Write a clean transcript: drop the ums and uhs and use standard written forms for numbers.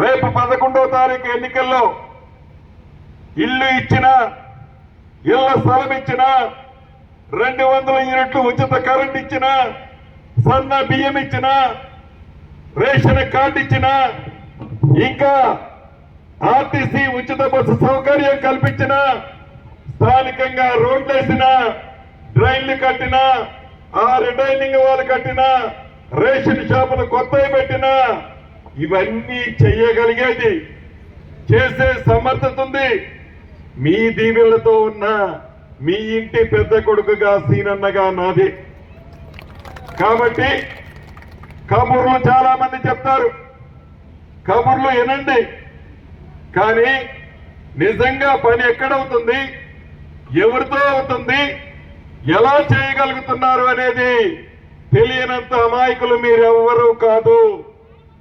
రేపు 11వ తారీఖు ఎన్నికల్లో ఇల్లు ఇచ్చిన, ఇళ్ల స్థలం ఇచ్చిన, 200 యూనిట్లు ఉచిత కరెంట్ ఇచ్చిన, సన్న బియ్యం ఇచ్చిన, రేషన్ కార్డు ఇచ్చిన, ఇంకా ఆర్టీసీ ఉచిత బస్సు సౌకర్యం కల్పించిన, స్థానికంగా రోడ్లు వేసిన, డ్రైన్లు కట్టిన, ఆ రిటైనింగ్ వాళ్ళు కట్టిన, రేషన్ షాపులు కొత్తవి పెట్టిన, ఇవన్నీ చెయ్యగలిగేది, చేసే సమర్థత ఉంది. మీ దీవెలతో ఉన్న మీ ఇంటి పెద్ద కొడుకుగా సీనన్నగా నాది. కాబట్టి కబుర్లు చాలా మంది చెప్తారు, కబుర్లు వినండి, కానీ నిజంగా పని ఎక్కడవుతుంది, ఎవరితో అవుతుంది, ఎలా చేయగలుగుతున్నారు అనేది తెలియనంత అమాయకులు మీరెవ్వరూ కాదు.